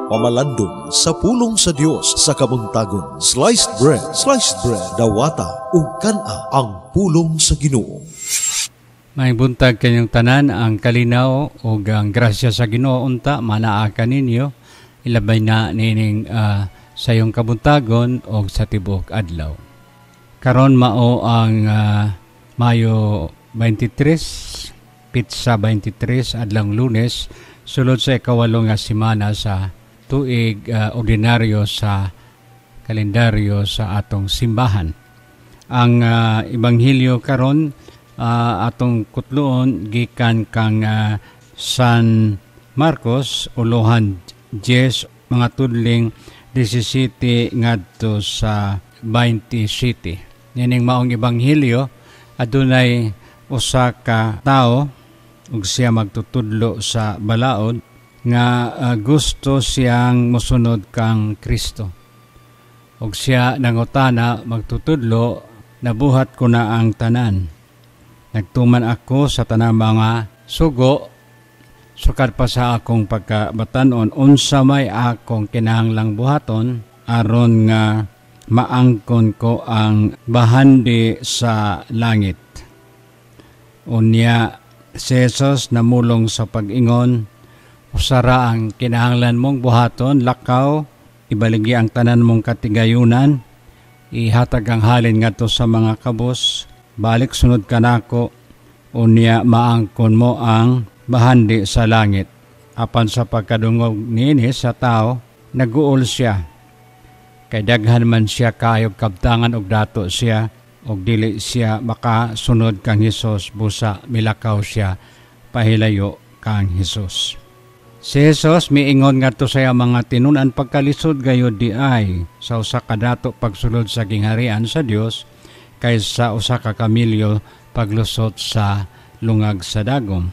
pamalandong sa pulong sa Dios sa kabuntagon. Sliced bread, dawata ug kana ang pulong sa Ginoo. May buntag kanyang tanan ang kalinaw o ang grasya sa Ginoo unta manaa kaninyo ilabay na nining sa iyong kabuntagon o sa tibok adlaw. Karon mao ang Mayo 23, Pitsa 23 adlang Lunes, sulod sa ikawalo nga semana sa tuig ordinaryo sa kalendaryo sa atong simbahan. Ang Ebanghelyo karon atong kutloon gikan kang San Marcos ulohan 10 mga tudling 17 ngadto sa 27. Nining maong Ebanghelyo adunay usa ka tawo ug siya magtutudlo sa balaod nga gusto siyang mosunod kang Kristo. Og siya nangutana magtutudlo, nabuhat ko na ang tanan. Nagtuman ako sa tanang mga sugo, sukad pa sa akong pagkabatanon, unsa may akong kinahanglang buhaton, aron nga maangkon ko ang bahandi sa langit. Unya, si Jesus namulong sa pag-ingon, usara ang kinahanglan mong buhaton, lakaw, ibaligi ang tanan mong katigayunan, ihatag ang halin ngadto sa mga kabus, balik sunod ka nako, unya maangkon mo ang bahandi sa langit. Apan sa pagkadungog niini sa tao, naguol siya. Kay daghan man siya kayog kabtangan og dato siya, og dili siya makasunod kang Hesus, busa milakaw siya pahilayo kang Hesus. Si Hesus miingon ngadto sa mga tinunan pagkalisod gayud di ay sa usa ka dato pagsulod sa gingharian sa Dios kaysa usa ka kamilyo paglusot sa lungag sa dagom.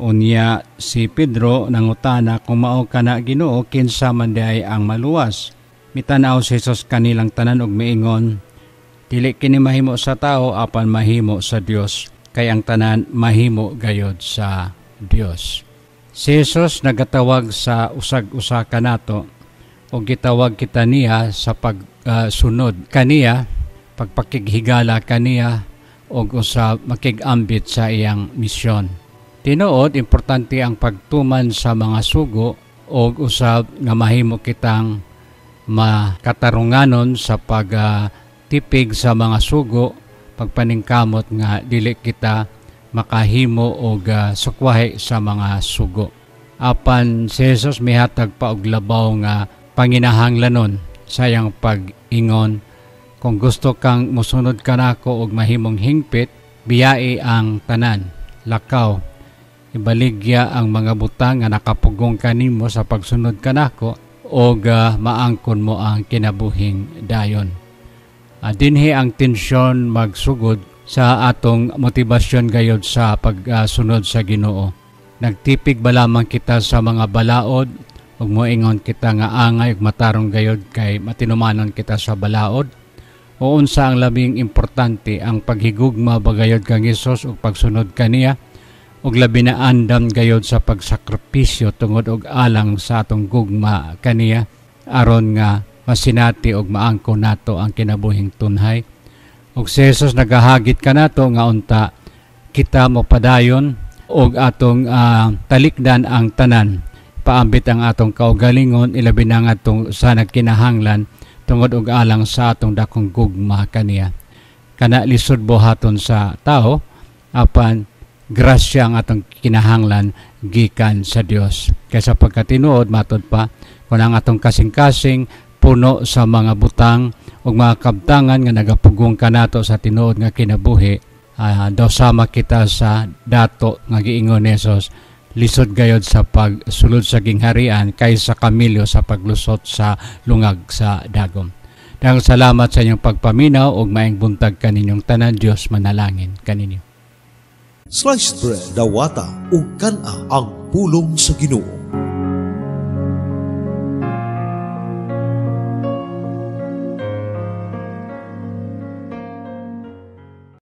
Unya si Pedro nangutana kung mao kana Ginoo kinsa man diay ang maluwas. Mitanaw si Hesus kanilang tanan og miingon, dili kini mahimo sa tao apan mahimo sa Dios, kay ang tanan mahimo gayod sa Dios. Si Jesus nagatawag sa usag-usa kanato o gitawag kita niya sa pagsunod kaniya, pagpakighigala kaniya o usab makigambit sa iyang misyon. Tinuod importante ang pagtuman sa mga sugo o usab nga mahimo kitang makatarunganon sa pagtipig sa mga sugo, pagpaningkamot nga dili kita makahimo og sukwahi sa mga sugo. Apan si Jesus mihatag pa og labaw nga panginahanglanon sa iyang pag-ingon, kung gusto kang mosunod kanako og mahimong hingpit, biyai ang tanan, lakaw, ibaligya ang mga butang nga nakapugong kanimo sa pagsunod kanako og maangkon mo ang kinabuhing dayon. Dinhi ang tensyon magsugod sa atong motibasyon gayod sa pagsunod sa Ginoo. Nagtipig ba lamang kita sa mga balaod ug moingon kita nga angay ug matarong gayod kay matinumanon kita sa balaod? O unsa ang labing importante, ang paghigugma ba gayod kang Hesus ug pagsunod kaniya ug labi na andam gayod sa pagsakripisyo tungod og alang sa atong gugma kaniya aron nga masinati og maangkon nato ang kinabuhing tunhay. Ug si Jesus nagahagit kanato nga unta kita mopadayon og atong talikdan ang tanan, paambit ang atong kaugalingon ilabi na nga sa nagkinahanglan tungod og alang sa atong dakong gugma kaniya. Kana lisod buhaton sa tao apan grasya ang atong kinahanglan gikan sa Dios. Kaysa pagkatinuod matod pa kung ang atong kasing-kasing puno sa mga butang ug mga kabtangan nga nagapugong kanato sa tinuod nga kinabuhi, daw sama kita sa dato nga giingon ni Jesus, lisod gayod sa pagsulod sa gingharian kaysa kamilyo sa paglusot sa lungag sa dagom. Daghang salamat sa inyong pagpaminaw ug maayong buntag kaninyong tanan. Dios manalangin kaninyo. Sliced bread, dawata ug kana ang pulong sa Ginoo.